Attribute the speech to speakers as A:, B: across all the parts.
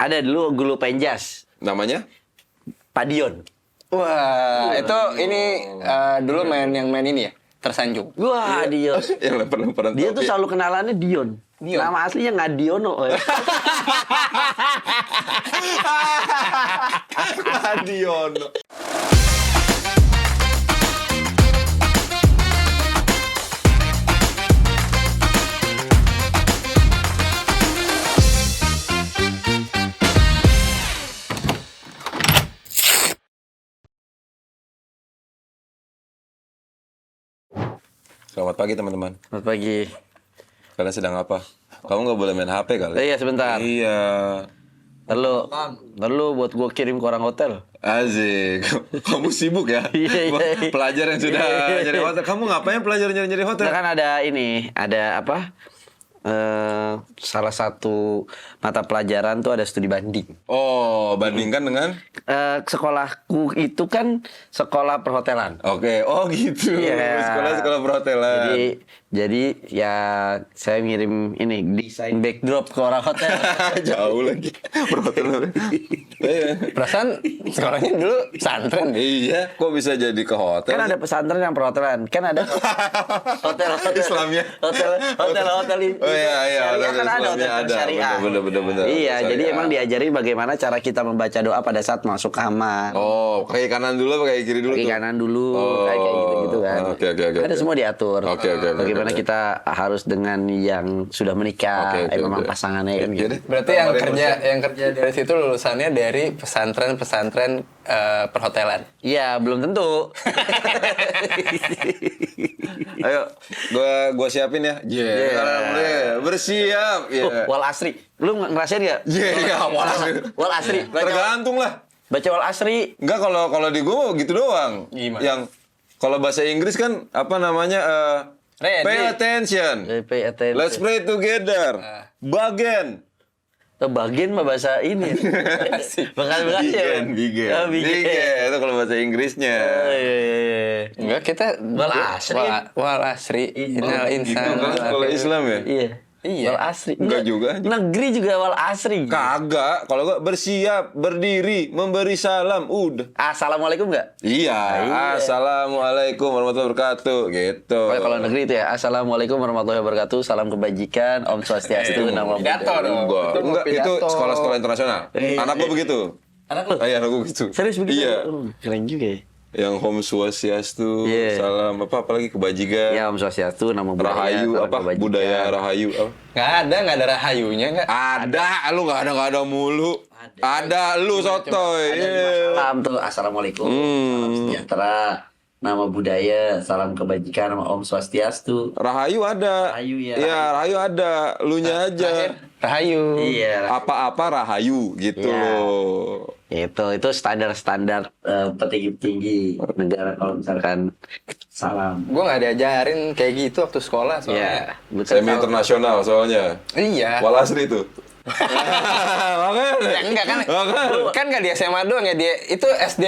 A: Ada dulu guru penjas.
B: Namanya?
A: Padion.
C: Wah, itu ini dulu main ini ya, tersanjung.
A: Wah, Dion.
B: Yang lempar-lemparan
A: Dia tuh
B: topi.
A: selalu kenalannya Dion. Nama aslinya Ngadiono.
B: Dion. Selamat pagi teman-teman.
A: Selamat pagi.
B: Kalian sedang apa? Kamu nggak boleh main HP kali?
A: Iya, sebentar.
B: Iya.
A: Perlu buat gue kirim ke orang hotel.
B: Asik. Kamu sibuk ya?
A: Iya.
B: Pelajar yang sudah nyari hotel. Kamu ngapain pelajar nyari hotel?
A: Nah, kan ada apa? Salah satu mata pelajaran tuh ada studi banding.
B: Oh, bandingkan dengan?
A: Sekolahku itu kan sekolah perhotelan.
B: Oke, oh gitu.
A: Iya.
B: Sekolah perhotelan.
A: Jadi ya saya ngirim ini desain backdrop ke orang hotel.
B: Jauh lagi perhotelan. Iya.
C: Perasaan sekolahnya dulu pesantren.
B: Iya, kok bisa jadi ke hotel?
A: Kan ada pesantren yang perhotelan. Kan ada hotel
B: Islamnya.
A: hotel.
B: Oh iya,
A: Syariah kan ada hotel syariah.
B: Bener.
A: Iya,
B: Syariah.
A: jadi emang diajari bagaimana cara kita membaca doa pada saat masuk kamar.
B: Oh, kaki kanan dulu apa kaki kiri dulu?
A: Kaki
B: tuh?
A: kanan dulu,
B: Oh,
A: kayak gitu kan.
B: oke.
A: Ada semua diatur.
B: Oke.
A: Bagaimana kita harus dengan yang sudah menikah,
B: Oke.
A: memang pasangannya kan gitu.
B: Jadi,
C: Berarti yang kerja dari situ lulusannya dari pesantren perhotelan.
A: Iya, belum tentu.
B: ayo, gua siapin ya. Iya. Bersiap. Iya.
A: Wal asri. Lu ngerasain nggak?
B: Iya, wal asri.
A: Wal asri.
B: Tergantung lah.
A: Baca wal asri.
B: Enggak, kalau di gua gitu doang.
C: Gimana?
B: Yang kalau bahasa Inggris kan apa namanya?
C: Ready.
B: Pay attention.
A: Pay attention.
B: Let's pray together. Bagian.
A: Bagian mah bahasa ini. Bekas ya.
B: Bigen.
A: Oh, bigen.
B: Itu kalau bahasa Inggrisnya.
A: Iya.
C: Enggak, kita
A: Wal asri.
C: Wal asri. Innal
B: Gitu
C: insana
B: kan kalau Islam ya?
A: Iya. Wal asri.
B: Enggak juga.
A: Negeri juga wal asri.
B: Kagak. Kalau gua bersiap, berdiri, memberi salam, udah.
A: Assalamualaikum nggak?
B: Iya. Assalamualaikum warahmatullahi wabarakatuh. Gitu.
A: Oh, kalau negeri itu ya, Assalamualaikum warahmatullahi wabarakatuh, salam kebajikan, Om Swastiastu, nama
C: pidato dong.
B: Enggak, itu
C: pidato.
B: sekolah-sekolah internasional.
A: Iya.
B: Anak gua begitu.
A: Anak lu?
B: Anak gua gitu.
A: Serius begitu?
B: Iya.
A: Keren juga ya.
B: Yang Om Swastiastu,
A: Iya.
B: salam apalagi kebajikan.
A: Ya, Om Swastiastu, nama budaya,
B: Rahayu
A: salam
B: apa?
A: kebajikan.
B: Budaya Rahayu apa?
C: Nggak ada rahayunya nggak?
B: Ada, lu nggak ada mulu. Ada, lu sotoy. Iya.
A: Salam tuh, Assalamualaikum, salam sejahtera, nama budaya, salam kebajikan, nama Om Swastiastu.
B: Rahayu ada.
A: Rahayu ya.
B: Iya, Rahayu ada. Lunya aja.
C: Rahayu.
A: Iya.
B: Apa-apa Rahayu gitu
A: Iya.
B: loh.
A: Itu standar-standar petinggi-petinggi negara kalau misalkan salam.
C: Gue nggak diajarin kayak gitu waktu sekolah
A: Iya,
C: soalnya.
A: betul.
B: Semi internasional soalnya.
C: Iya.
B: Wal asri itu. Makanya.
C: Ya, enggak kan?
B: Makanya.
C: Kan nggak di SMA doang ya dia. Itu SD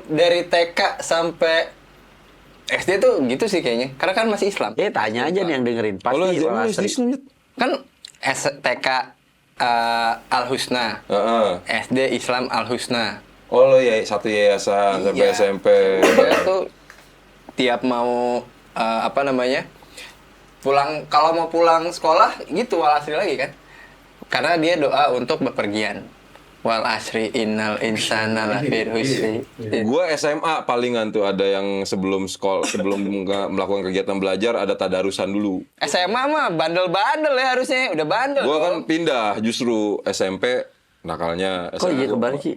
C: dari TK sampai SD tuh gitu sih kayaknya. Karena kan masih Islam.
A: Tanya aja nih yang dengerin. Pasti wal asri.
C: Kan TK Al Husna,
B: Heeh.
C: SD Islam Al Husna.
B: Oh lo ya satu yayasan sampai
C: Iya.
B: SMP.
C: Dia tuh tiap mau apa namanya kalau mau pulang sekolah gitu wal asri lagi kan? Karena dia doa untuk bepergian. Wal asri innal insana lafi khusr.
B: Gua SMA palingan tuh ada yang sebelum melakukan kegiatan belajar ada tadarusan dulu.
C: SMA mah bandel-bandel ya harusnya, udah bandel.
B: Gua kan pindah justru SMP nakalnya
A: Kok
B: SMA.
A: iya kebalik sih?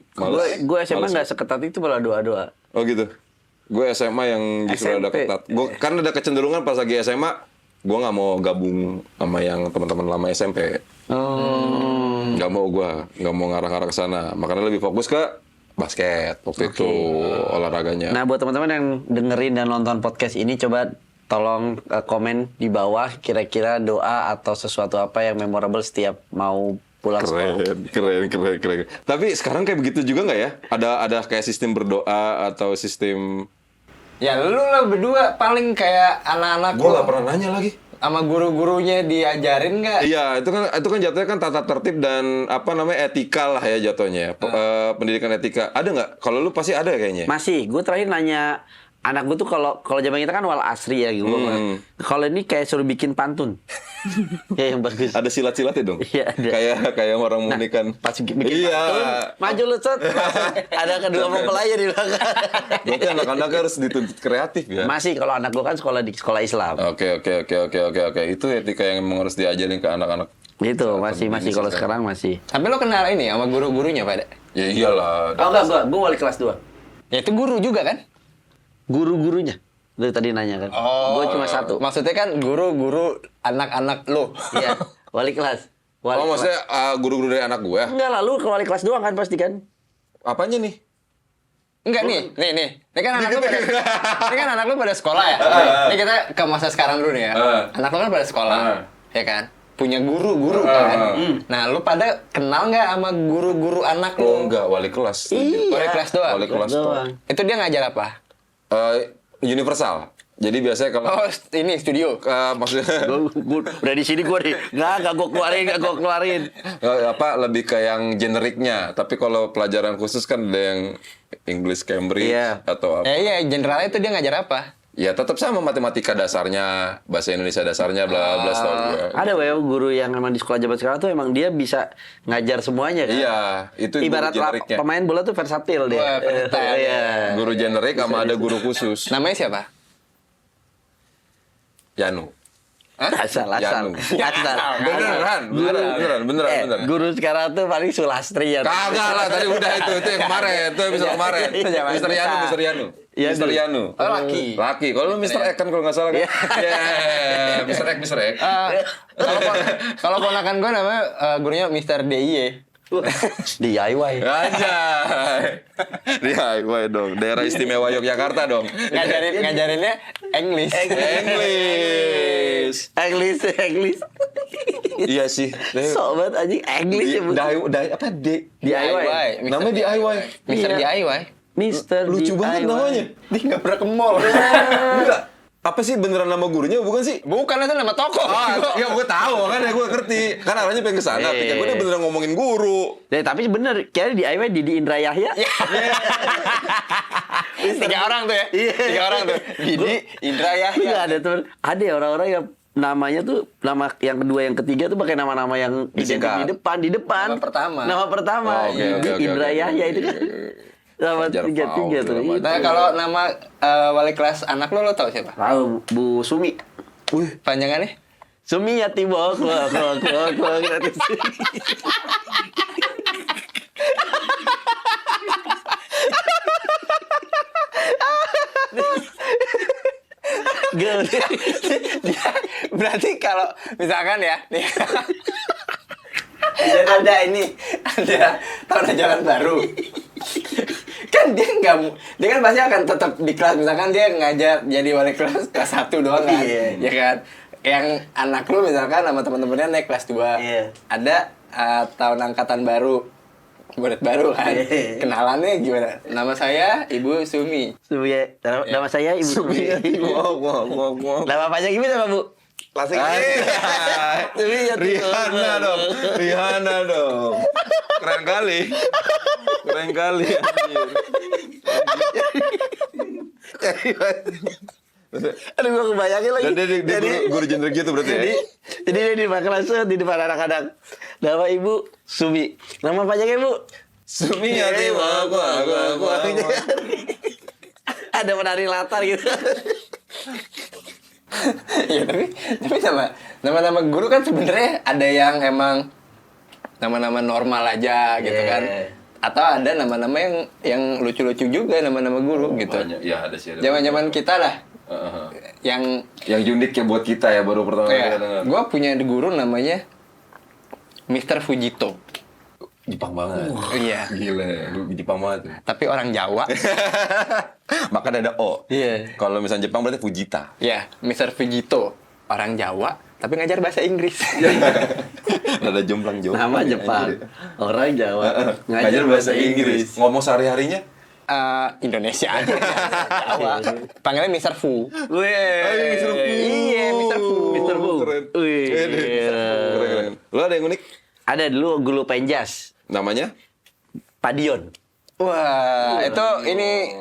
A: Gue SMA nggak seketat itu malah doa-doa.
B: Oh gitu. Gue SMA yang justru ada
A: SMP.
B: ketat. Gue kan ada kecenderungan pas lagi SMA, gue nggak mau gabung sama yang teman-teman lama SMP. Nggak mau ngarah-ngarah ke sana. Makanya lebih fokus ke basket waktu itu olahraganya.
A: Nah, buat teman-teman yang dengerin dan nonton podcast ini, coba tolong komen di bawah kira-kira doa atau sesuatu apa yang memorable setiap mau pulang sekolah.
B: Keren. Tapi sekarang kayak begitu juga nggak ya? Ada kayak sistem berdoa atau sistem?
C: Ya lu lah berdua paling kayak anak-anak.
B: Gue nggak pernah nanya lagi.
C: sama guru-gurunya diajarin nggak?
B: Iya, itu kan jatuhnya kan tata tertib dan apa namanya etika lah ya jatuhnya. Pendidikan etika. Ada nggak? Kalau lu pasti ada kayaknya.
A: Masih, gue terakhir nanya anak gue tuh kalau zaman kita kan wal asri ya gitu. Kalau ini kayak suruh bikin pantun. Ya yang bagus.
B: Ada silat-silatnya dong.
A: Iya, ada.
B: Kayak orang menikah.
A: Pas bikin
B: Iya.
A: pantun, maju lu Cet. Ada kedua mempelai di belakang.
B: Berarti anak-anak harus dituntut kreatif ya.
A: Masih kalau anak gue kan sekolah di sekolah Islam.
B: Oke. Itu etika yang memang harus diajarin ke anak-anak.
A: Itu masih kalau sekarang masih.
C: Tapi lo kenal ini sama guru-gurunya pada?
B: Ya iyalah.
A: Oh enggak, gue wali kelas 2.
C: Ya itu guru juga kan?
A: Guru-gurunya. Lu tadi nanya kan. Gue cuma satu.
C: Maksudnya kan guru-guru anak-anak lo.
A: Iya, wali kelas. Wali kelas.
B: Maksudnya guru-guru dari anak gue?
A: Enggak lah, lu ke wali kelas doang kan pasti kan?
B: Apanya nih?
C: Enggak nih. Ini kan anak lu pada ini kan anak lu pada sekolah ya. Ini kita ke masa sekarang dulu nih ya. Anak lu kan pada sekolah. Ya kan? Punya guru kan. Nah, lu pada kenal nggak sama guru-guru anak lu?
B: Oh enggak, wali kelas.
A: Iya.
C: Wali kelas doang.
B: Wali kelas doang.
C: Itu dia ngajar apa?
B: Universal. Jadi biasanya kalau
C: Oh, ini studio.
B: maksudnya
A: Gua udah di sini gue nih. Enggak gue keluarin.
B: lebih ke yang generiknya. Tapi kalau pelajaran khusus kan ada yang English Cambridge
A: Iya.
B: atau apa.
C: Iya, generalnya itu dia ngajar apa?
B: Ya tetap sama matematika dasarnya, bahasa Indonesia dasarnya, bla bla setahu gue.
A: Ada guru yang emang di sekolah zaman sekarang tuh emang dia bisa ngajar semuanya kan.
B: Iya, itu
A: Ibarat
B: guru generiknya.
A: pemain bola tuh versatil dia.
C: Wah, versatile.
A: Iya.
B: Guru generik sama ada guru khusus.
C: Namanya siapa?
B: Yanu.
A: Asal.
B: Yanu.
A: Asal.
B: Beneran.
A: Guru sekarang tuh paling Sulastri ya.
B: Kagak lah, tadi udah itu yang kemarin, itu episode kemarin.
C: Itu zaman
B: Mister
C: kita.
B: Yanu.
A: Iya,
B: Mister
A: dulu.
B: Yanu.
C: Oh, laki.
B: Laki. Kalau lu Mister X kan kalau nggak salah kan. Yeah, Mister X.
C: Kalau ponakan gue namanya gurunya Mr. DIY.
A: DIY.
B: Aja. DIY dong. Daerah Istimewa Yogyakarta dong.
C: Ngajarinnya English.
A: English.
B: Iya sih.
A: Sobat anjing English ya. Bu.
C: DIY.
B: Namanya DIY.
C: Mr.
A: Iya.
C: DIY.
A: Mr.
B: Lucu banget
A: DIY.
B: namanya.
C: Dia nggak pernah ke mall.
B: Enggak. Apa sih beneran nama gurunya bukan sih?
C: Bukan, itu nama toko.
B: Ya gue tahu kan, gue ngerti. Kan arahnya pengen ke sana. Pikir gue beneran ngomongin guru.
A: Ya, tapi bener, kayaknya DIY Didi Indra Yahya.
C: Tiga orang tuh ya.
A: Iya.
C: Tiga orang tuh. Didi, Indra
A: Enggak
C: Yahya.
A: ada teman. Ada ya orang-orang yang namanya tuh nama yang kedua yang ketiga tuh pakai nama-nama yang
B: Disingkat.
A: di depan.
C: Nama pertama.
B: Oh, oke,
A: Didi
B: oke,
A: Indra
B: oke.
A: Yahya itu kan. Nama
B: Fajar
A: tiga tuh.
B: Faul,
C: Nah, kalau nama wali kelas anak lo tahu siapa?
A: Tahu Bu Sumi.
C: Panjangannya?
A: Sumi ya tiba gratis. Gak.
C: Berarti kalau misalkan ya, nih, ada tahun ajaran baru. Kan dia kan pasti akan tetap di kelas, misalkan dia ngajar jadi wali kelas 1 doang kan.
A: Iya.
C: Ya kan? Yang anak lu misalkan sama teman-temannya naik kelas 2.
A: Iya.
C: Ada tahun angkatan baru. Murid baru kan.
A: Iya.
C: Kenalannya gimana? Nama saya Ibu Sumi.
A: Sumi ya. Nama saya Ibu Sumi.
B: Wow.
A: Nama panjang Ibu sama Bu?
C: Langsung
A: Sumi ya
B: Rihanna dong. Keren kali. Anjir.
A: Aduh gue kebayangin lagi.
B: Dan dia guru generik gitu berarti ya?
A: Jadi dia di kelas di depan anak-anak. Nama Ibu Sumi. Nama panjangnya Ibu?
B: Sumi ya gua.
A: Ada penari latar gitu.
C: Ya tapi nama guru kan sebenarnya ada yang emang nama-nama normal aja gitu
A: Yeah.
C: kan. Atau ada nama-nama yang lucu-lucu juga, nama-nama guru gitu.
B: Banyak. Ya ada sih.
C: Zaman-zaman kita lah. Yang
B: unik ya buat kita ya baru pertama kali kita dengar.
C: gue punya guru namanya Mr. Fujito.
B: Jepang banget.
C: Iya.
B: Gila, Jepang banget.
C: Tapi orang Jawa.
B: Maka ada O.
C: Iya.
B: Kalau misalnya Jepang berarti Fujita.
C: Ya, Mr. Fujito. Orang Jawa, tapi ngajar bahasa Inggris.
B: Ada jomplang.
A: Nama Jepang. Orang Jawa.
B: Ngajar bahasa Inggris. Ngomong sehari-harinya?
C: Indonesia aja. Jawa. Panggilnya Mr. Fu.
A: Wih.
B: Mr. Fu.
C: Iya, Mr. Fu.
A: Mr. Fu.
B: Keren.
A: Wih.
B: Keren. Lo ada yang unik?
A: Ada dulu guru penjas,
B: Namanya?
A: Padion.
C: Wah, itu ini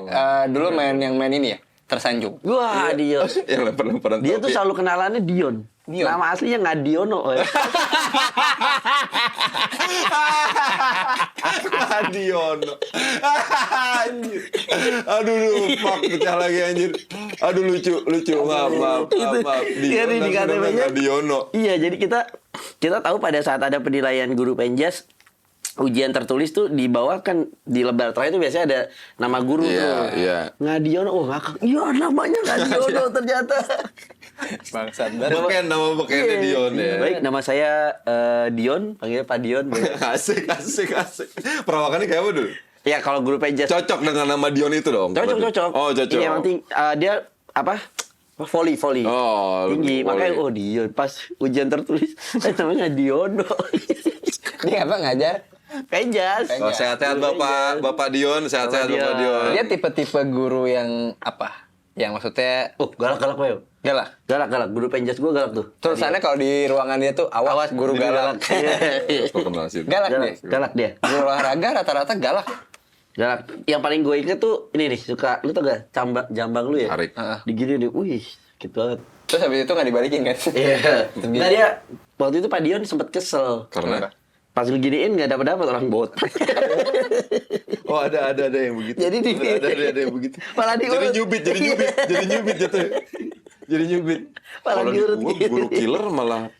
C: dulu main ini ya, tersanjung.
A: Wah, Dion.
B: Yang lemparan-lemparan
A: Dia
B: topi.
A: tuh selalu kenalannya Dion.
C: Dion.
A: Nama aslinya Ngadiono.
B: Adiono. Anjir. Aduh lupa pecah lagi anjir. Aduh lucu. Maaf.
A: Iya, di KTP-nya.
B: Adiono.
A: Iya, jadi kita tahu pada saat ada penilaian guru penjas, ujian tertulis tuh di bawah kan di lebar terakhir itu biasanya ada nama guru
B: Iya,
A: tuh.
B: iya.
A: Ngadiono, oh ngakak. Iya, namanya Ngadiono ternyata.
C: Bangsat
B: Nama bekennya Dion ya.
A: Baik, nama saya Dion, panggilnya Pak Dion.
B: Asik. Perawakannya kayak apa dulu?
A: Ya kalau guru penjas
B: Cocok dengan nama Dion itu dong.
A: cocok.
B: Oh, cocok.
A: Ini yang penting dia apa? Volley.
B: Oh,
A: Tinggi.
B: volley.
A: Makanya Dion pas ujian tertulis namanya Diono.
C: Dia apa ngajar?
A: Penjas.
B: Oh, sehat-sehat Bapak Dion, sehat-sehat Bapak Dion.
C: Dia tipe-tipe guru yang apa? Yang maksudnya
A: Oh, galak Pak.
C: galak.
A: Galak. Guru penjas gue galak tuh.
C: Tulisannya kalau di ruangan dia tuh awas guru galak.
B: Kok kenal sih?
C: Galak deh.
A: Galak dia.
C: Guru olahraga rata-rata galak.
A: Galak. Yang paling gue inget tuh ini nih, suka lu tau gak jambang lu ya?
B: Tarik.
A: Digini nih, wih, sakit banget.
C: Terus habis itu nggak dibalikin kan?
A: Iya. Nah dia waktu itu Pak Dion sempet kesel.
B: Karena
A: Pas lu giniin nggak dapat orang botak.
B: oh ada yang begitu.
A: Jadi di
B: ada yang begitu.
A: Malah diurut.
B: Jadi nyubit jatuh. Jadi nyubit.
A: Malah
B: Kalau di
A: diurut
B: gua,
A: gitu.
B: guru killer malah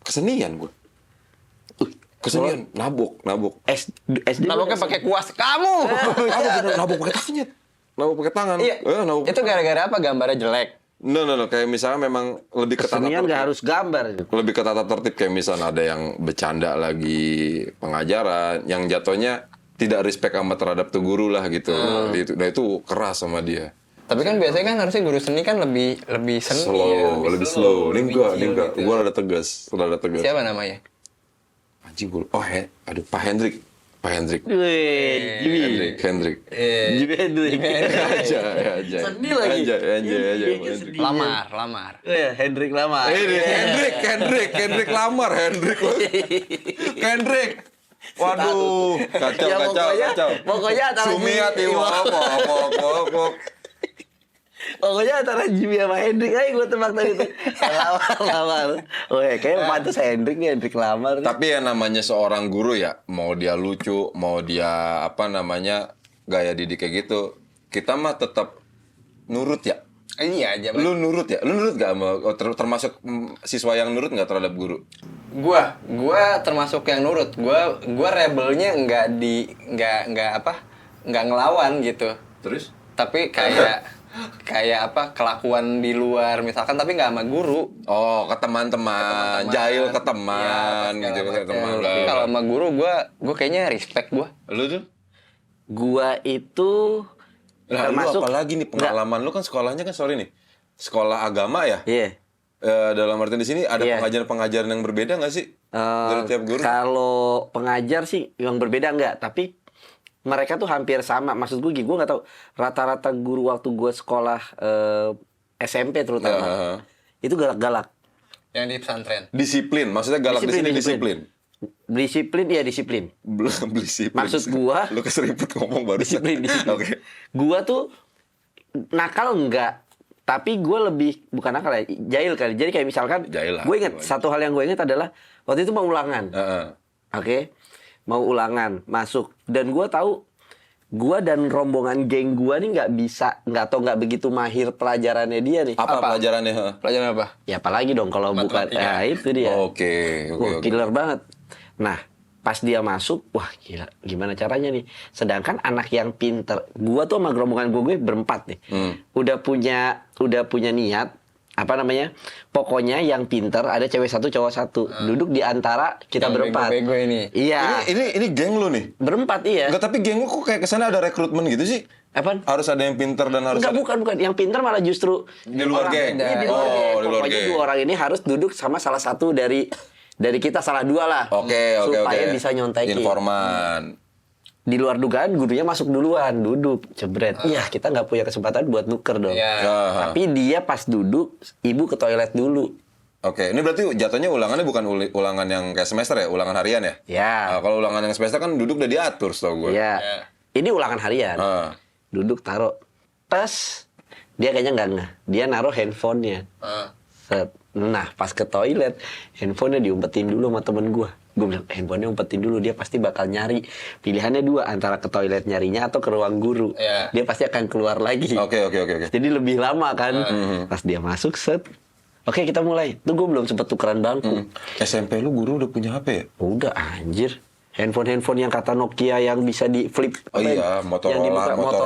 B: kesenian gua. Kesenian nabok.
A: SD
C: Naboknya pakai kuas. Kamu.
B: Nabok pakai tangan. Nabok pakai tangan.
C: Iya.
B: Nabok.
C: Itu gara-gara apa? Gambarnya jelek.
B: No, kayak misalnya memang lebih ke tata
A: kesenian
B: tertib.
A: nggak harus gambar.
B: Lebih ke tata tertib kayak misalnya ada yang bercanda lagi pengajaran yang jatuhnya tidak respect sama terhadap tuh guru lah gitu. Itu keras sama dia.
C: Tapi kan biasanya kan harusnya guru seni kan lebih seni.
B: Lebih slow. Ini enggak.
C: chill gitu.
B: Gua rada tegas.
C: Siapa namanya?
B: Anjing gua. Oh, aduh Pak Hendrik.
A: Wih,
B: Hendrik.
A: Jimmy Hendrik.
B: Aja.
A: Sedih lagi.
B: Aja.
C: Lamar.
A: Ya, Hendrik lama.
B: Hendrik lamar Hendrik. Waduh,
A: Ya,
B: kacau.
A: Pokoknya antara
B: Sumiat pok.
A: Pokoknya antara Jimmy sama Hendrik aja gue tebak tadi tuh. Lamar. Oh ya, kayaknya pantas Hendrik nih, Hendrik lamar.
B: Tapi ya namanya seorang guru ya, mau dia lucu, mau dia gaya didik kayak gitu, kita mah tetap nurut ya.
C: Iya aja.
B: Lu nurut gak termasuk siswa yang nurut nggak terhadap guru?
C: Gua termasuk yang nurut. Gua rebelnya nggak ngelawan gitu.
B: Terus?
C: Tapi kayak kelakuan di luar misalkan tapi nggak sama guru.
B: Oh, ke teman-teman, jahil ke teman,
C: Iya,
B: gitu ke teman.
C: Tapi kalau sama guru gua kayaknya respect gua.
B: Lu tuh?
A: Gua itu
B: Nah, lu
A: termasuk
B: apalagi nih pengalaman lu kan sekolahnya kan sekolah agama ya?
A: Iya.
B: Dalam artian di sini ada
A: Iya.
B: pengajaran-pengajaran yang berbeda nggak sih dari tiap guru?
A: Kalau pengajar sih yang berbeda enggak, tapi mereka tuh hampir sama. Maksud gue nggak tahu rata-rata guru waktu gue sekolah SMP terutama itu galak-galak.
C: Yang di pesantren.
B: Disiplin, maksudnya galak di sini disiplin.
A: Disiplin. Disiplin.
B: Disiplin.
A: Maksud gua
B: lu keserempet ngomong baru.
A: Disiplin.
B: Oke.
A: Gua tuh nakal enggak, tapi gua lebih bukan nakal ya, jahil kali. Jadi kayak misalkan
B: Jahil lah.
A: gue ingat satu hal yang gue ingat adalah waktu itu mau ulangan. Oke. Mau ulangan, masuk dan gua tahu gua dan rombongan geng gua nih nggak begitu mahir pelajarannya dia nih.
B: Apa pelajarannya?
C: Pelajaran apa?
A: Ya apalagi dong kalau bukan itu dia.
B: Oke.
A: Wah, killer banget. Nah, pas dia masuk, wah gila, gimana caranya nih? Sedangkan anak yang pinter, gua tuh sama rombongan gue berempat nih, udah punya niat, pokoknya yang pinter ada cewek satu, cowok satu, duduk di antara kita
C: Yang
A: berempat.
C: bego-bego ini.
A: Iya,
B: Ini geng lu nih?
A: berempat iya.
B: Enggak, tapi geng lu kok kayak kesana ada rekrutmen gitu sih?
A: Apaan?
B: Harus ada yang pinter dan harus
A: Enggak,
B: ada...
A: bukan. Yang pinter malah justru
B: Di luar geng?
A: Iya, di luar geng.
B: Oh, di luar
A: Pokoknya
B: geng.
A: dua orang ini harus duduk sama salah satu dari kita, salah dua lah.
B: Oke.
A: Supaya bisa nyontekin.
B: Informan.
A: di luar dugaan gurunya masuk duluan, duduk, jebret. Iya, kita nggak punya kesempatan buat nuker dong.
C: Iya.
A: Tapi dia pas duduk, ibu ke toilet dulu.
B: Oke, ini berarti jatuhnya ulangannya bukan ulangan yang kayak semester ya, ulangan harian ya?
A: Ya.
B: Nah, kalau ulangan yang semester kan duduk udah diatur setahu gue.
A: Iya.
C: Ya.
A: Ini ulangan harian.
B: Ah.
A: Duduk, taruh tas. Dia kayaknya nggak ngeh. Dia naruh handphonenya. Set. Nah, pas ke toilet, handphonenya diumpetin dulu sama temen gue. Gue bilang, handphonenya umpetin dulu. Dia pasti bakal nyari. Pilihannya dua, antara ke toilet nyarinya atau ke ruang guru.
C: Iya.
A: Dia pasti akan keluar lagi.
B: Oke.
A: Jadi lebih lama kan. Pas dia masuk, set. Oke, kita mulai. Tuh gue belum sempet tukeran bangku.
B: SMP lu guru udah punya HP ya?
A: Udah, anjir. Handphone yang kata Nokia yang bisa di flip.
B: Oh
A: apa
B: iya,
A: yang
B: Motorola,
A: dibuka,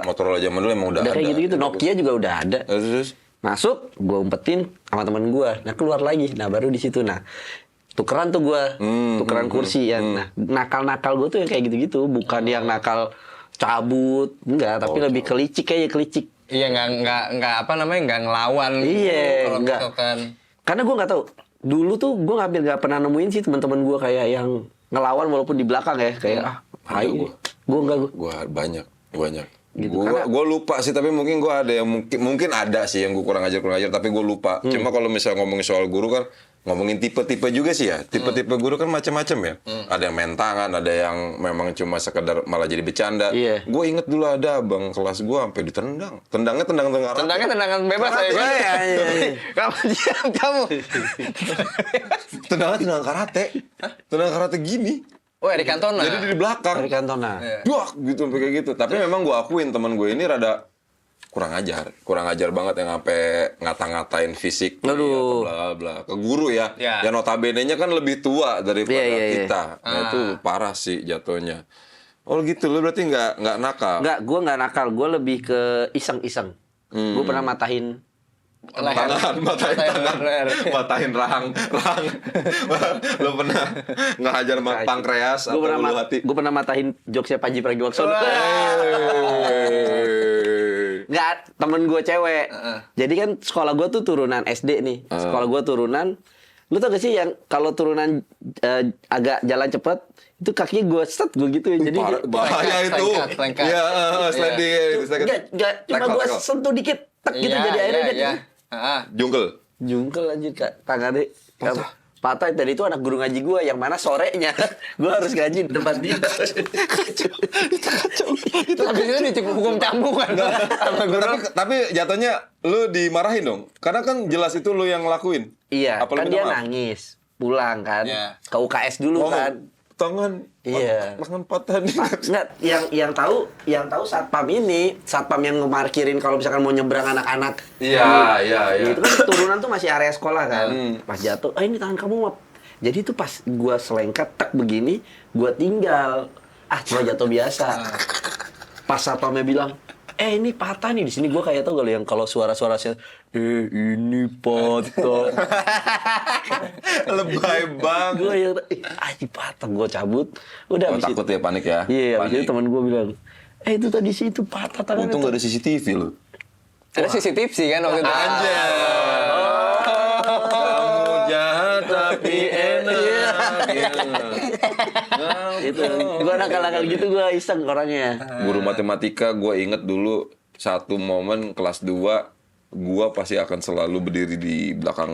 B: Motorola zaman dulu emang udah
A: Udah
B: ada.
A: kayak gitu-gitu. Nokia juga udah ada.
B: Terus?
A: Masuk, gue umpetin sama temen gue. Nah, keluar lagi. Nah, baru di situ. Nah, tukeran tuh gue. Tukeran kursi ya. Nah, nakal-nakal gue tuh yang kayak gitu-gitu. Bukan yang nakal cabut. Enggak, tapi lebih kelicik kayaknya, kelicik.
C: Iya, nggak apa namanya, nggak ngelawan.
A: Iya,
C: kalau
A: nggak.
C: misalkan.
A: Karena gue nggak tahu. Dulu tuh gue hampir nggak pernah nemuin sih teman-teman gue kayak yang ngelawan walaupun di belakang ya. Kayak,
B: Ada
A: ayo.
B: gua.
A: Gue enggak, gue.
B: Gua banyak.
A: Gitu,
B: Gue lupa sih, tapi mungkin gue ada yang mungkin ada sih yang gue kurang ajar, tapi gue lupa. Cuma kalau misalnya ngomongin soal guru kan ngomongin tipe-tipe juga sih ya. Tipe-tipe guru kan macam-macam ya. Ada yang main tangan, ada yang memang cuma sekedar malah jadi bercanda.
A: Iya.
B: Gue inget dulu ada abang kelas gue sampai ditendang. Tendangnya tendang karate.
C: Tendangnya tendangan bebas ya.
A: Iya, iya, iya.
C: Kamu diam, kamu.
B: Tendangnya tendang karate. Tendang karate gini.
C: Oh, Eric Cantona.
B: Jadi di belakang.
A: Dari Cantona.
C: Iya.
B: Duak gitu sampai kayak gitu. Tapi memang gue akuin teman gue ini rada kurang ajar banget yang sampai ngata-ngatain fisik.
A: Aduh.
B: Bla bla. Ke guru ya.
C: Ya.
B: Yang notabene-nya kan lebih tua daripada
A: Iya, iya, iya.
B: kita. Nah, itu parah sih jatuhnya. Oh gitu, lu berarti nggak nakal.
A: Enggak, gue nggak nakal. Gue lebih ke iseng-iseng. Gue pernah matahin.
B: Tangan, matahin tangan, matahin rahang. Lu pernah ngajar pankreas atau ulu hati?
A: Gue pernah matahin jokesnya Panji Pragiwaksono. Enggak, temen gue cewek. Jadi kan sekolah gue tuh turunan SD nih. Sekolah gue turunan. Lu tau gak sih yang kalau turunan agak jalan cepet, itu kakinya gue set gue gitu ya. Jadi
B: Bahaya itu.
C: Selengkat.
B: Iya, sliding.
A: enggak, cuma gue sentuh dikit, tek gitu jadi airnya dia.
C: Iya.
B: Jungkel.
A: Jungkel anjir Kak, tangannya patah. Tadi itu anak guru ngaji gue yang mana sorenya gue harus ngaji di tempat dia. Kacau.
C: Itu habis itu dihukum cambungan sama guru.
B: Tapi jatuhnya lu dimarahin dong. Karena kan jelas itu lu yang ngelakuin.
A: Iya,
B: Apa lu
A: kan
B: minta
A: dia
B: maaf?
A: nangis pulang kan
C: Iya.
A: ke UKS dulu kan.
B: Tangan.
A: Iya.
B: Tangan patah nih.
A: Enggak, yang tahu satpam yang ngemarkirin kalau misalkan mau nyebrang anak-anak.
B: Iya.
A: Itu kan turunan tuh masih area sekolah kan. Pas jatuh, ini tangan kamu map. Jadi itu pas gua selengkat tak begini, gua tinggal. Cuma jatuh biasa. Pas satpamnya bilang, ini patah nih di sini. Gua kayak tau gak lo yang kalau suara-suara ini patah.
B: Lebay banget.
A: Gue yang patah, gue cabut. Udah habis
B: takut
A: itu.
B: ya, panik ya?
A: Iya, habis
B: Panik.
A: itu teman gue bilang, itu tadi situ patah tangannya.
B: Untung gak ada CCTV lu.
C: Ada CCTV sih kan waktu itu.
B: Kamu jahat tapi enak.
A: Itu gue nakal-nakal gitu, gue iseng orangnya.
B: Guru matematika gue inget dulu satu momen kelas 2 gua pasti akan selalu berdiri di belakang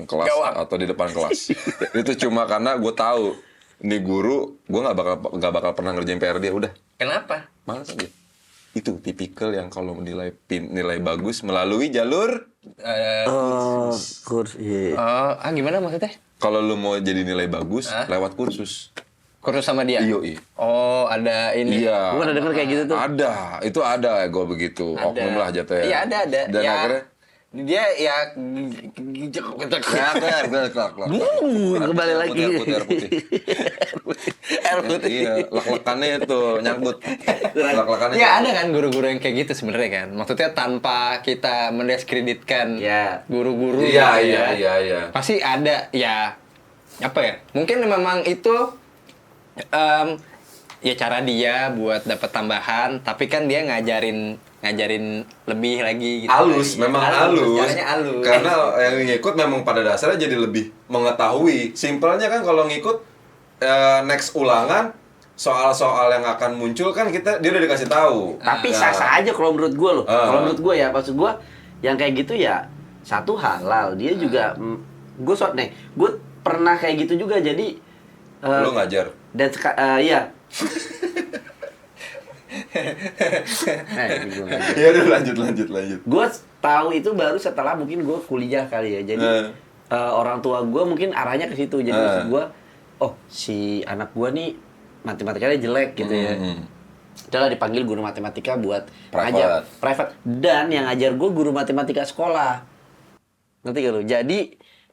B: kelas atau di depan kelas. Itu cuma karena gue tahu ini guru, gue nggak bakal pernah ngerjain PR dia. Udah,
C: Kenapa?
B: malas aja. Itu tipikal yang kalau nilai bagus melalui jalur.
A: Kursi.
C: Gimana maksudnya?
B: Kalau lu mau jadi nilai bagus lewat kursus.
C: Kursus sama dia?
B: Iya.
C: Oh, ada ini.
B: Iya.
A: Gue pernah denger kayak gitu tuh.
B: Ada, itu ada gue begitu. Oknum lah jatuhnya.
C: Iya, ada.
B: Dan
C: Ya,
B: akhirnya
C: dia ya
A: Kembali lagi.
B: Air putih.
A: Air putih.
B: Iya, lek-lekannya itu nyangkut. Lek-lekannya.
C: ya ada kan guru-guru yang kayak gitu sebenarnya kan. Maksudnya tanpa kita mendiskreditkan
A: Ya.
C: guru-guru.
B: Iya,
C: gitu ya.
B: iya.
C: Pasti ada ya apa ya? Mungkin memang itu ya cara dia buat dapat tambahan, tapi kan dia ngajarin lebih lagi gitu.
B: Halus, memang halus.
C: Caranya halus.
B: Karena yang ngikut memang pada dasarnya jadi lebih mengetahui. Simpelnya kan kalau ngikut next ulangan soal-soal yang akan muncul kan dia udah dikasih tahu.
A: Tapi
B: Nah,
A: sah-sah aja kalau menurut gue loh.
B: Ah.
A: Kalau menurut gue ya, maksud gue yang kayak gitu ya satu halal. Dia juga gue gue pernah kayak gitu juga. Jadi
B: lu ngajar.
A: dan iya.
B: Ya udah lanjut.
A: Gue tahu itu baru setelah mungkin gue kuliah kali ya. Jadi orang tua gue mungkin arahnya ke situ. Jadi maksud gue, oh si anak gue nih matematikanya jelek gitu ya. Udahlah dipanggil guru matematika buat ngajar private. Dan yang ngajar gue guru matematika sekolah. Ngerti gak lu? Jadi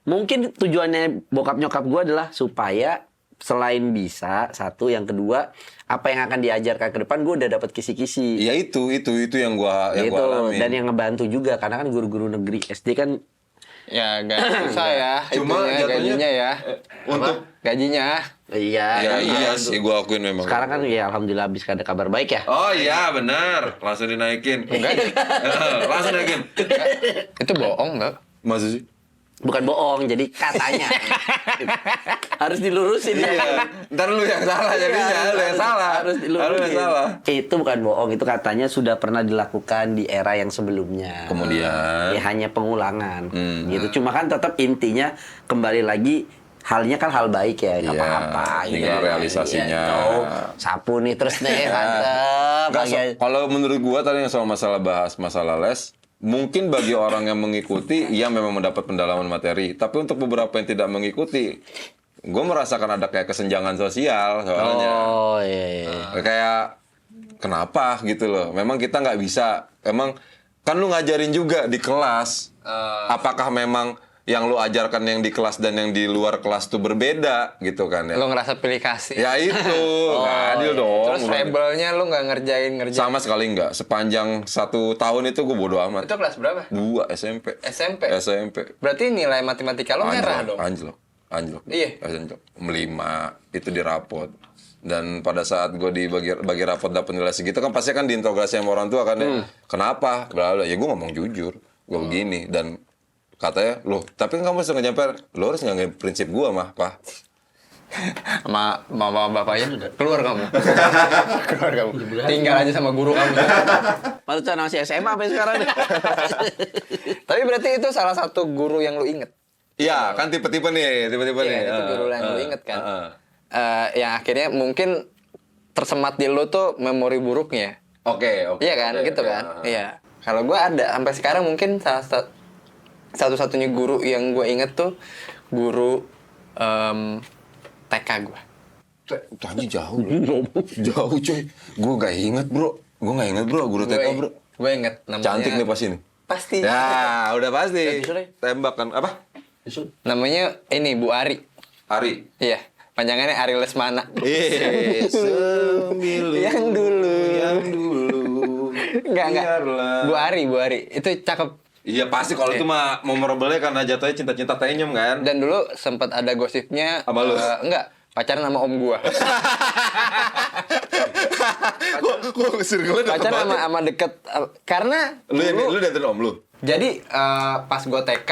A: mungkin tujuannya bokap nyokap gue adalah supaya selain bisa, satu, yang kedua, apa yang akan diajarkan ke depan gue udah dapat kisi-kisi.
B: Ya itu yang gua alamin.
A: Dan yang ngebantu juga karena kan guru-guru negeri SD kan
C: Ya gak susah ya.
B: Cuma
C: itunya,
B: jatuhnya,
C: gajinya ya.
B: untuk
C: Gajinya.
A: iya.
B: iya sih gua akuin memang.
A: Sekarang kan ya alhamdulillah habis ada kabar baik ya.
B: Oh iya benar, langsung dinaikin. Langsung naikin.
C: Itu bohong nggak?
B: Masa sih?
A: Bukan bohong, jadi katanya. Harus dilurusin ya.
B: Ntar lu yang salah jadinya, lu yang salah.
A: Harus dilurusin.
B: Lu yang salah.
A: Itu bukan bohong, itu katanya sudah pernah dilakukan di era yang sebelumnya.
B: Kemudian
A: Ya hanya pengulangan. Gitu. Cuma kan tetap intinya kembali lagi halnya kan hal baik ya, nggak
B: Iya,
A: apa-apa.
B: tinggal realisasinya.
A: Gitu. Sapu nih terus nih, mantep.
B: Nggak, kalau menurut gua tadi yang soal masalah masalah les, mungkin bagi orang yang mengikuti, ia memang mendapat pendalaman materi. Tapi untuk beberapa yang tidak mengikuti, gue merasakan ada kayak kesenjangan sosial soalnya.
A: Oh iya.
B: Kayak kenapa gitu loh. Memang kita nggak bisa. Emang kan lu ngajarin juga di kelas. Apakah memang yang lu ajarkan yang di kelas dan yang di luar kelas tuh berbeda gitu kan ya?
C: Lo ngerasa pilih kasih.
B: Ya itu, nggak adil dong.
C: Terus rebelnya lo nggak ngerjain.
B: Sama sekali nggak. Sepanjang 1 tahun itu gue bodo amat.
C: Itu kelas berapa?
B: 2 SMP.
C: SMP. Berarti nilai matematika lo merah dong.
B: Anjlok.
C: Iya.
B: Anjlok. 5 itu di rapot. Dan pada saat gue bagi rapot dapet nilai segitu kan pasti kan diinterogasi sama orang tua kan ya. Kenapa? Bla bla. Ya gue ngomong jujur. Gue begini dan katanya, loh, tapi kan kamu harus nyamper, lo harus ngangin prinsip gue mah, Pak.
C: Sama mama bapaknya keluar kamu. Keluar kamu. Tinggal aja sama guru kamu.
A: Pantesan masih SMA sampai sekarang nih.
C: Tapi berarti itu salah satu guru yang lu inget.
B: Iya, kan tipe-tipe nih.
C: Itu guru yang lu inget kan. Yang akhirnya mungkin tersemat di lu tuh memori buruknya.
B: Oke.
C: Iya kan, gitu kan. Iya. Kalau gua ada sampai sekarang mungkin satu-satunya guru yang gue inget tuh guru TK gue.
B: Tanya jauh. Jauh cuy. Gue gak inget bro. Guru TK bro.
C: Gue inget namanya.
B: Cantik nih pasti nih.
C: Pasti.
B: Ya, udah pasti. Tembak kan. Apa?
C: Namanya ini Bu Ari.
B: Ari.
C: Iya. Panjangannya Ari Lesmana.
B: Sembilu.
C: Yang dulu. Enggak.
B: Biarlah.
C: Bu Ari. Itu cakep.
B: Iya pasti kalau itu mah memorable karena jatuhnya cinta-cinta tenyum kan.
C: Dan dulu sempat ada gosipnya.
B: Sama lu?
C: Enggak. Pacaran sama om gua.
B: Kok circle-nya deket
C: Pacaran
B: banget?
C: sama deket. Karena
B: Lu datang om lu?
C: jadi pas gue TK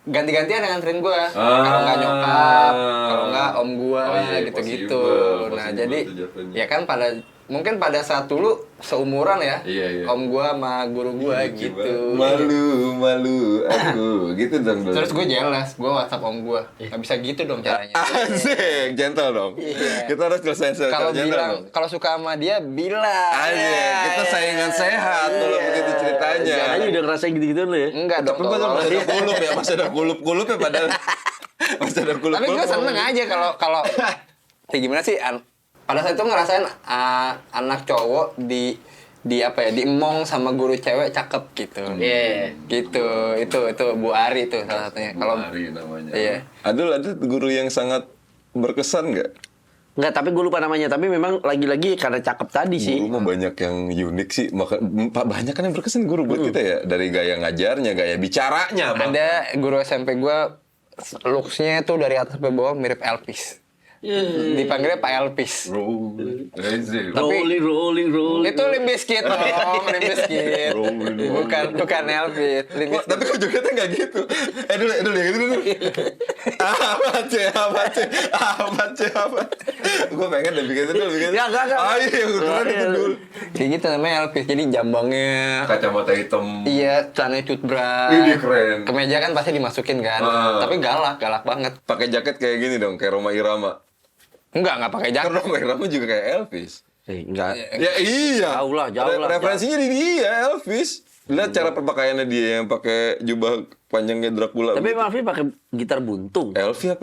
C: ganti-gantian yang nganterin gue. Kalau nggak nyokap, kalau nggak om gue,
B: Oh iya,
C: gitu-gitu.
B: possible
C: Nah
B: tuh
C: jadi
B: jatuhnya.
C: ya kan mungkin pada saat dulu seumuran ya.
B: Iya.
C: Om gue sama guru gue gitu.
B: Malu aku gitu dong.
C: Terus gue jelas, gue WhatsApp om gue. Nggak bisa gitu dong caranya.
B: Asik, gentle dong.
C: Iya.
B: Kita harus selesai
C: Kalau
B: gentle
C: bilang,
B: dong.
C: kalau suka sama dia bilang.
B: Asik, kita saingan sehat dulu begitu ceritanya.
A: Jangan udah ngerasain gitu-gitu lu ya.
C: Enggak dong.
B: Tapi masih
C: tolol.
B: ada kulup ya, masih ada kulup ya padahal. Masih ada kulup.
C: Tapi gue seneng aja kalau kayak gimana sih? Pada saat itu ngerasain anak cowok di apa ya, diemong sama guru cewek cakep gitu.
A: Iya.
C: Gitu. Itu Bu Ari tuh salah satunya. Kalau
B: Ari namanya.
C: Iya.
B: Ada guru yang sangat berkesan nggak?
A: Enggak, tapi gue lupa namanya. Tapi memang lagi-lagi karena cakep tadi sih.
B: Guru mah banyak yang unik sih. Banyak kan yang berkesan guru buat kita ya. Dari gaya ngajarnya, gaya bicaranya. Bang.
C: Ada guru SMP gue looks-nya tuh dari atas sampai bawah mirip Elvis. Dipanggilnya Pak Elvis.
A: Rolling, rolling, rolling.
C: Itu Limp Bizkit dong, Limp Bizkit. Bukan Elvis. Limp Bizkit.
B: Tapi kok jogetnya nggak gitu. Dulu yang itu dulu. Apa? Gue pengen deh bikin itu dulu.
A: Enggak.
B: Ah iya, keren itu dulu.
C: Kayak gitu namanya Elvis. Jadi jambangnya,
B: Kacamata hitam.
C: iya, celananya cutbray.
B: Ini keren.
C: Kemeja kan pasti dimasukin kan. Tapi galak banget.
B: Pakai jaket kayak gini dong, kayak Roma Irama.
C: Enggak pakai
B: Kan
C: jaket.
B: Roma Irama juga kayak Elvis.
A: Enggak.
B: Ya iya.
A: Jauh lah.
B: Referensinya di dia Elvis. Lihat cara perpakaiannya dia yang pakai jubah panjangnya Dracula.
A: Tapi Emang Elvis pakai gitar buntung.
B: Elvis apa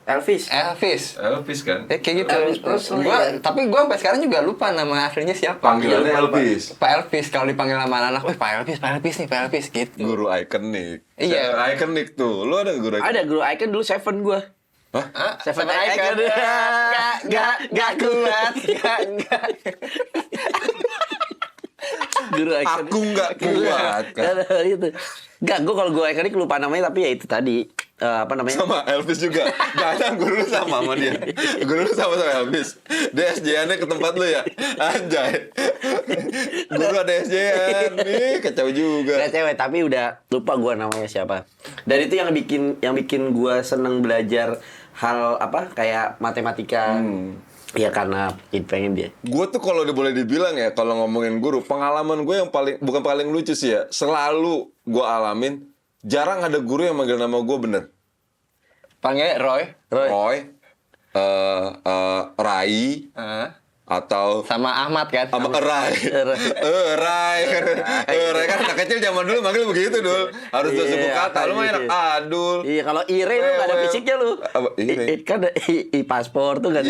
B: Elvis?
A: Elvis.
B: Elvis kan?
C: Kayak gitu.
A: Elvis Presley, ya.
C: Tapi gue sampai sekarang juga lupa nama aslinya siapa.
B: Panggilannya Elvis.
C: Pak Elvis. Kalau dipanggil sama anak, Pak Elvis gitu.
B: Guru ikonik.
C: Iya.
B: Ikonik tuh. Lu ada guru ikonik?
A: Ada guru icon dulu Seven gua.
B: Hah?
A: Seven
C: Icon.
A: Icon.
C: Gak kuat. Gak.
A: Guru icon.
B: Aku nggak kuat.
A: Itu. Enggak, gua kalau gua iconic lupa namanya tapi ya itu tadi. Apa namanya?
B: Sama Elvis juga. Jangan guru lu sama dia. Guru lu sama Elvis. Dia SJ-annya ke tempat lu ya. Anjay. Guru ada SJ-an. Nih kacau juga.
A: Ada cewek tapi udah lupa gua namanya siapa. Dan itu yang bikin gua seneng belajar hal apa kayak matematika. Ya karena pengen dia.
B: Gue tuh kalau boleh dibilang ya, kalau ngomongin guru, pengalaman gue yang bukan paling lucu sih ya, selalu gue alamin, jarang ada guru yang manggil nama gue bener.
C: Panggil Roy.
B: Roy, Rai, atau
C: Sama Ahmad kan.
B: sama Rai. Rai kan anak kecil zaman dulu manggil begitu dul. Harus
A: Iya,
B: sebut kata, lu mah enak adul.
A: Iya kalau Ire lu gak ada fisiknya lu.
B: Apa, Ire?
A: Kan paspor tuh gak ada.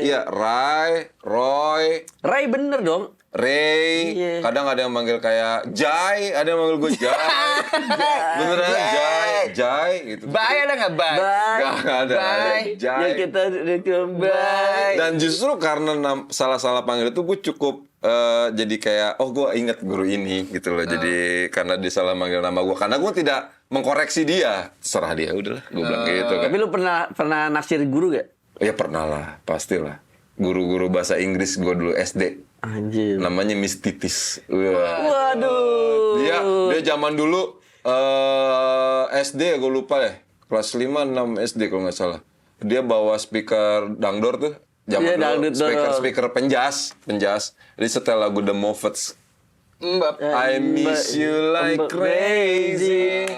B: Iya, Rai, Roy,
A: Ray bener dong.
B: Ray,
A: Iya.
B: kadang ada yang manggil kayak Jai, ada yang manggil gue Jai. Beneran Jai gitu.
C: Bye ada nggak bye?
B: Gak ada.
C: Bye.
B: Jai.
A: Yang kita kembali.
B: Dan justru karena salah-salah panggil itu gue cukup jadi kayak gue inget guru ini gitu loh. Jadi karena dia salah manggil nama gue, karena gue tidak mengkoreksi dia, serah dia udahlah, gue bilang gitu kan.
A: Tapi lu pernah naksir guru gak?
B: Ya pernah lah, pastilah. Guru-guru bahasa Inggris gue dulu SD.
A: Anjir.
B: Namanya Miss Titis. Wah.
A: Waduh.
B: Dia zaman dulu SD gue lupa ya. Kelas 5 6 SD kalau nggak salah. Dia bawa speaker dangdor tuh. Zaman
A: Iya,
B: dulu
A: dangdut,
B: speaker penjas. Dia setel lagu The Moffats.
C: Mbak.
B: I miss you like crazy.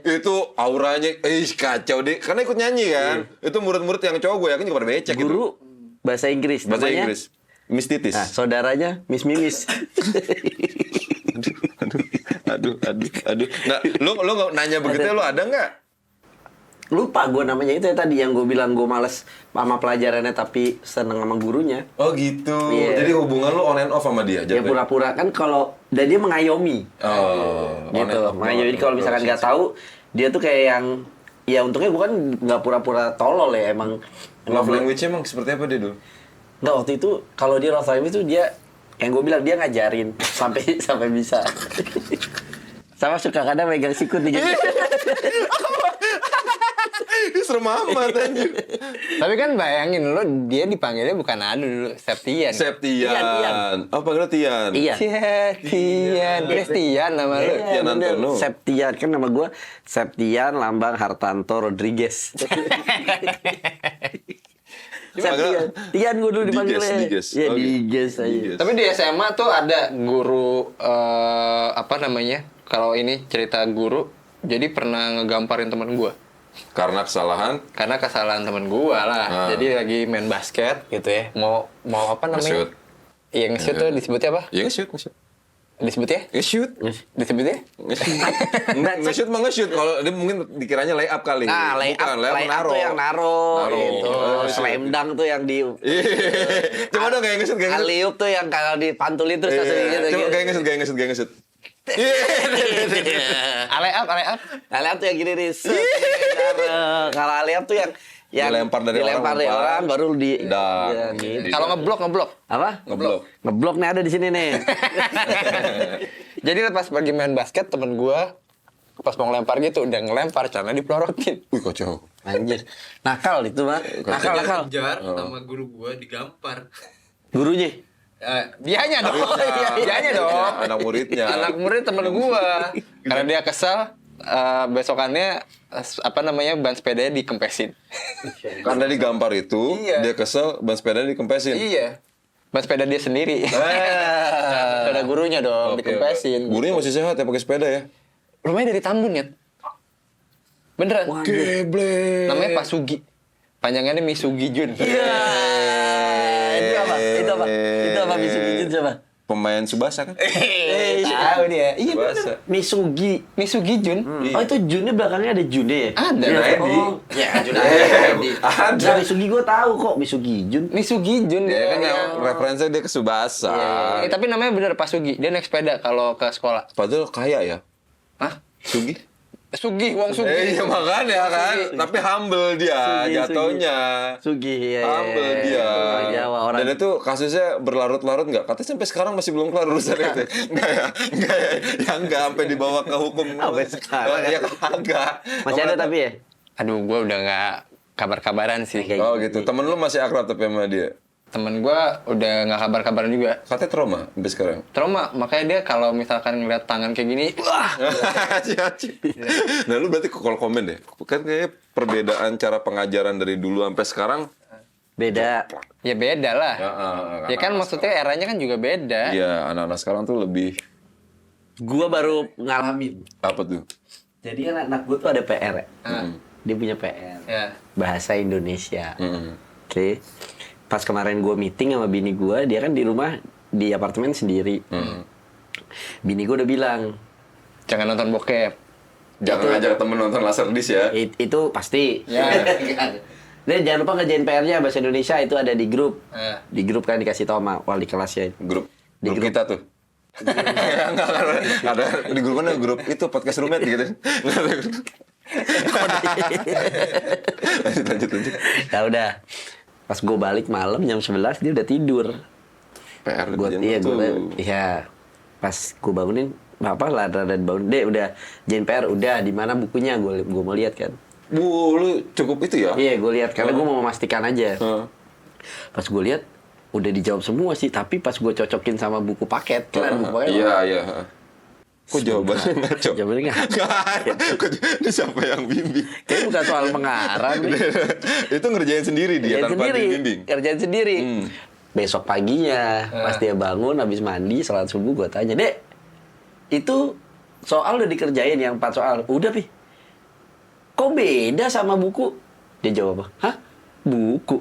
B: Itu auranya kacau deh. Karena ikut nyanyi kan. Itu murid-murid yang cowok gue yakin juga pada becek gitu.
A: Guru bahasa Inggris.
B: Bahasa
A: namanya?
B: Inggris. Miss Titis.
A: Nah, saudaranya Miss Mimis.
B: Aduh. Nah, lu nanya begitu lu ada nggak?
A: Lupa gue namanya itu ya tadi yang gue bilang gue males sama pelajarannya tapi seneng sama gurunya.
B: Oh gitu.
A: Iya.
B: Jadi hubungan lu on and off sama dia.
A: Ya pura-pura kan kalau dan dia mengayomi.
B: Oh. on and
A: Gitu.
B: off.
A: Mengayomi. Jadi kalau misalkan nggak tahu dia tuh kayak yang ya untungnya gue kan nggak pura-pura tolol ya emang.
B: Love language emang seperti apa dia dulu?
A: Nggak waktu itu kalau dia love language itu dia yang gue bilang dia ngajarin sampai bisa. Sama suka kadang megang sikut gitu.
B: Serem amat anjir.
C: Tapi kan bayangin lo dia dipanggilnya bukan Adu dulu, Septian.
B: Septian. Oh, panggilnya Tian.
A: Iya.
C: Septian. Septian nama lu.
B: Septian
A: bener.
B: Antono.
A: Septian kan nama gue Septian Lambang Hartanto Rodriguez. Septian. Tian gue dulu dipanggilnya.
B: Diges.
A: Iya,
B: Oke.
A: Diges aja.
B: Diges.
C: Tapi di SMA tuh ada guru apa namanya? Kalau ini cerita guru, jadi pernah ngegamparin teman gua.
B: Karena kesalahan.
C: Karena kesalahan teman gua lah. Jadi lagi main basket gitu ya. Mau apa namanya?
B: Nge-shoot.
C: Iya nge-shoot tuh disebutnya apa?
B: Ya nge-shoot.
C: Disebutnya?
B: Nge-shoot.
C: Disebutnya?
B: Nge-shoot mah nge-shoot. Kalau dia mungkin dikiranya lay up kali.
A: Nah, lay
B: Bukan,
A: up
B: naro.
A: tuh yang naro. Gitu.
B: Oh,
A: Slam dunk tuh yang di
B: Coba dong kayak nge-shoot, kayak nge-shoot.
A: Alley-oop tuh yang kalau dipantulin terus langsung gitu.
B: Coba kayak nge-shoot.
C: Ale up.
A: Alley-up tuh yang gini nih. Kalau alley-up tuh yang
B: Dilempar dari orang,
A: baru di
B: Dah.
A: ya, gitu.
C: Kalau ngeblok.
A: Apa?
B: Ngeblok.
A: Ngeblok nih ada di sini nih.
C: Jadi pas lagi main basket temen gua Pas mau ngelempar gitu, udah ngelempar, celana dipelorotin.
B: Wih kacau.
A: Anjir. Nakal itu mah. Nakal.
D: Kejar sama guru gua digampar.
A: Gurunya.
C: Dianya dong. Dianya dong.
B: Anak muridnya.
C: Anak murid temen gua. Karena dia kesel, besokannya ban sepedanya dikempesin.
B: Karena digampar itu,
C: Iya.
B: dia kesel, ban sepedanya dikempesin.
C: Iya. Ban sepeda dia sendiri. Sepeda gurunya dong,
B: Oke,
C: dikempesin.
B: oke. Gurunya masih sehat ya pakai sepeda ya?
C: Rumahnya dari Tambun ya. Beneran.
B: Geblek.
C: Namanya Pak Sugi. Panjangannya Misugi Jun.
A: Iya. Itu apa Misugi siapa?
B: Pemain Subasa kan?
C: Tahu dia. Iya bener.
B: Subasa.
A: Misugi.
C: Misugi Jun.
A: Oh itu Junnya belakangnya ada Junnya ya?
C: Ada.
A: Ya,
B: Edi.
A: oh.
C: Ya, Jun
B: Ada.
A: Nah, Misugi gue tahu kok Misugi Jun.
C: Misugi Jun
B: Ya
C: dia.
B: kan yang referensinya dia ke Subasa.
C: Tapi namanya bener Pak Sugi. Dia naik sepeda kalau ke sekolah.
B: Padahal kaya ya.
C: Hah?
B: Sugi?
C: Sugi, Wong Sugi.
B: Iya makanya kan.
C: Sugi.
B: Tapi humble dia
A: Sugi,
B: jatuhnya.
A: Sugi ya.
B: Humble dia.
A: Orang Jawa orang.
B: Dan itu kasusnya berlarut-larut nggak? Katanya sampai sekarang masih belum kelar urusan itu. Enggak ya? Enggak ya? Ya enggak sampai dibawa ke hukum.
A: Sampai sekarang.
B: Ya kagak.
A: Masih ada tapi ya?
C: Aduh, gue udah nggak kabar-kabaran sih.
A: Kayak
B: Oh gitu. Temen lu masih akrab tapi sama dia?
C: Temen gue udah nggak kabar-kabaran juga.
B: Katanya trauma sampai sekarang.
C: Trauma, makanya dia kalau misalkan ngeliat tangan kayak gini, wah.
B: Nah lu berarti kalau komen deh. Kan kayaknya perbedaan cara pengajaran dari dulu sampai sekarang.
A: Beda.
C: Ya beda lah. Ya kan
B: anak-anak
C: maksudnya eranya kan juga beda.
B: Iya, anak-anak sekarang tuh lebih
A: Gua baru ngalamin.
B: apa tuh?
A: Jadi kan anak gue tuh ada PR ya.
C: Ah.
A: Dia punya PR.
C: Ya.
A: Bahasa Indonesia.
B: Mm-mm.
A: Oke. Pas kemarin gue meeting sama bini gue, dia kan di rumah di apartemen sendiri. Bini gue udah bilang,
C: Jangan nonton bokep.
B: Jangan ngajak temen nonton Laserdisc ya.
A: Itu pasti.
C: Ya.
A: Dan jangan lupa ngerjain PR-nya bahasa Indonesia itu ada di grup.
C: Ah.
A: Di grup kan dikasih tau sama wali kelasnya.
B: Grup
A: Di grup.
B: kita tuh. Enggak ada di grup mana grup itu podcast roommate gitu. lanjut.
A: Ya udah. Pas gue balik malam jam 11 dia udah tidur.
B: PR
A: Iya. Pas gue bangunin, bapak lah rada bangun. Dek udah jain PR, udah di mana bukunya? Gue mau lihat kan.
B: Bu, lu cukup itu ya?
A: Iya, gue lihat karena gue mau memastikan aja.
B: Heeh.
A: Pas gue lihat udah dijawab semua sih, tapi pas gue cocokin sama buku paket, kan buku paket.
B: Iya. Kok jawabannya ngaco?
A: Jawabannya ngaco.
B: Ini siapa yang bimbing?
A: Kayaknya bukan soal mengarang nih.
B: Itu ngerjain sendiri dia tanpa dibimbing.
A: Kerjain sendiri. Besok paginya, pas dia bangun habis mandi, salat subuh, gue tanya, Dek, itu soal udah dikerjain yang 4 soal? Udah, Pi. Kok beda sama buku? Dia jawab apa? Hah? Buku?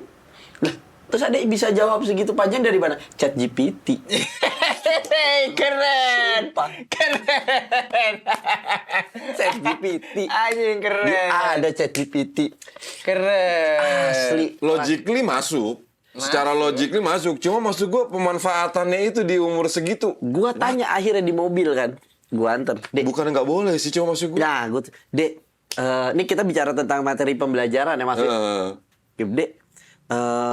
A: Lah, terus adek bisa jawab segitu panjang dari mana? Chat GPT.
C: Keren. Keren.
A: Chat GPT.
C: Anjing keren.
A: Ada Chat GPT.
C: Keren.
A: Asli.
B: Logically masuk. Secara logically masuk. Cuma maksud gue pemanfaatannya itu di umur segitu.
A: Gua tanya akhirnya di mobil kan. Gua anter. Dek,
B: Bukan nggak boleh sih, cuma maksud gue.
A: nah, Dek, ini kita bicara tentang materi pembelajaran ya maksudnya. Dek,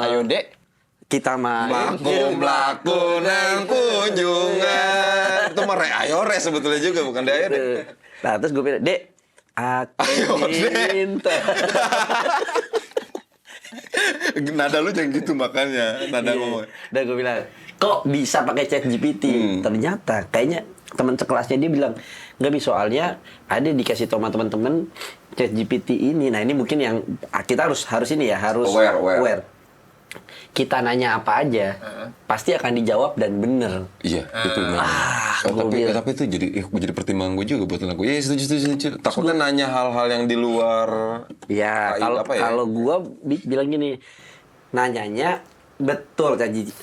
C: Ayo, Dek.
A: kita main.
B: Melaku nang kunjungan. Itu mah ayo re sebetulnya juga, bukan ayo deh.
A: Nah, terus gue bilang, Dek, aku
B: Ayo, Dek."
A: minta.
B: Nada lu jangan gitu makanya. Nada ngomong.
A: Dan gue bilang, kok bisa pakai Chat GPT? Ternyata kayaknya teman sekelasnya dia bilang, nggak bisa, soalnya ada dikasih tau sama teman-teman Chat GPT ini. Nah, ini mungkin yang kita harus ini ya, harus
B: Aware.
A: Kita nanya apa aja, pasti akan dijawab dan bener.
B: Iya, itu memang. Tapi itu jadi pertimbangan gue juga buat aku. Ya, setuju. Takutnya nanya hal-hal yang di luar.
A: Ya, kalau gua bilang gini, nanyanya betul Chat GPT.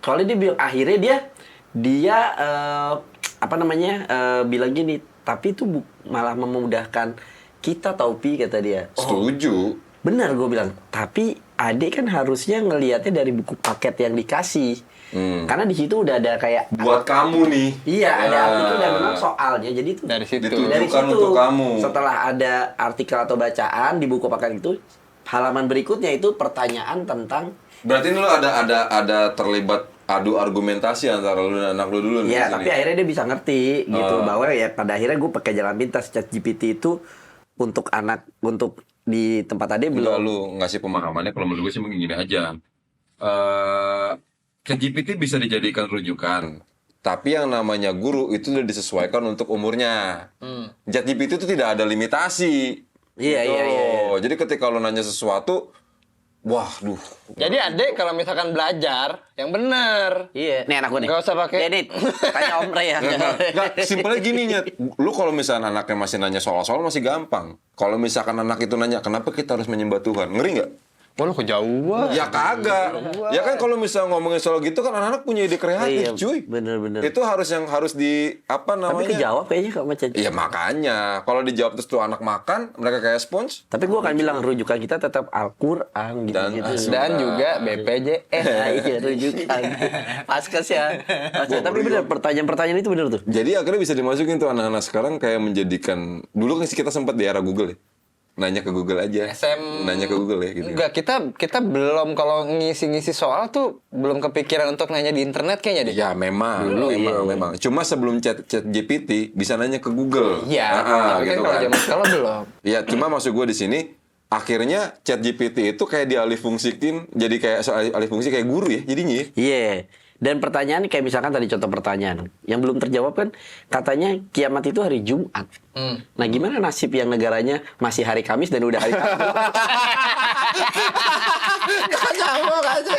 A: Soalnya dia bilang akhirnya dia bilang gini, tapi itu malah memudahkan kita tau Pi, kata dia.
B: Setuju.
A: Benar, gue bilang. Tapi adik kan harusnya ngelihatnya dari buku paket yang dikasih. Karena di situ udah ada kayak
B: Buat kamu nih.
A: iya, ada artikel dan memang soalnya. Jadi itu
C: Dari situ.
A: dari
B: Ditujukan
A: situ.
B: untuk kamu.
A: Setelah ada artikel atau bacaan di buku paket itu, halaman berikutnya itu pertanyaan tentang
B: Berarti ini lo ada terlibat adu argumentasi antara lu dan anak lu dulu nih.
A: Ya,
B: di sini.
A: tapi akhirnya dia bisa ngerti gitu bahwa ya pada akhirnya gue pakai jalan pintas. ChatGPT itu untuk anak, untuk di tempat tadi
B: Enggak,
A: belum.
B: lu ngasih pemahamannya kalau menurut gue sih mungkin gini aja. ChatGPT bisa dijadikan rujukan. Tapi yang namanya guru itu udah disesuaikan untuk umurnya. ChatGPT itu tidak ada limitasi.
A: Iya,
B: Gitu.
A: iya, iya.
B: Jadi ketika lu nanya sesuatu, wah, duh.
C: Jadi adek kalau misalkan belajar yang bener.
A: Iya. Nih anak gue nih.
C: Nggak usah pakai.
A: Edit. Tanya Om Ray ya.
B: Nggak, simpelnya gini Nyet. Lu kalau misalnya anaknya masih nanya soal-soal masih gampang. Kalau misalkan anak itu nanya, kenapa kita harus menyembah Tuhan? Ngeri nggak?
C: Wah, lu kejauhan.
B: Ya kagak. Ya kan kalau misalnya ngomongin soal gitu kan anak-anak punya ide kreatif,
A: Iya,
B: cuy.
A: bener-bener.
B: Itu harus di apa
A: Tapi
B: namanya?
A: kejawab kayaknya kalau sama ChatGPT.
B: Iya makanya. Kalau dijawab terus tuh anak makan, mereka kayak spons.
A: Tapi gue akan bilang rujukan kita tetap Al-Quran gitu.
B: Dan
C: Dan juga BPJS.
A: Nah, iya rujukan. Paskes ya. Tapi bener pertanyaan-pertanyaan itu bener tuh.
B: Jadi akhirnya bisa dimasukin tuh anak-anak sekarang kayak menjadikan dulu kan kita sempat di era Google ya. Nanya ke Google aja. Nanya ke Google ya gitu.
C: Enggak, kita belum kalau ngisi-ngisi soal tuh belum kepikiran untuk nanya di internet kayaknya deh.
B: Ya memang, memang. Cuma sebelum chat GPT bisa nanya ke Google.
C: Iya, tapi
B: gitu
C: kan kalau
B: kan.
C: zaman sekarang belum.
B: Ya, cuma maksud gue di sini akhirnya chat GPT itu kayak dialih fungsikin jadi kayak alih fungsi kayak guru ya jadinya. Ya.
A: Iya. Dan pertanyaan kayak misalkan tadi contoh pertanyaan yang belum terjawab kan katanya kiamat itu hari Jumat. Nah gimana nasib yang negaranya masih hari Kamis dan udah hari Sabtu? Gak nyambung aja.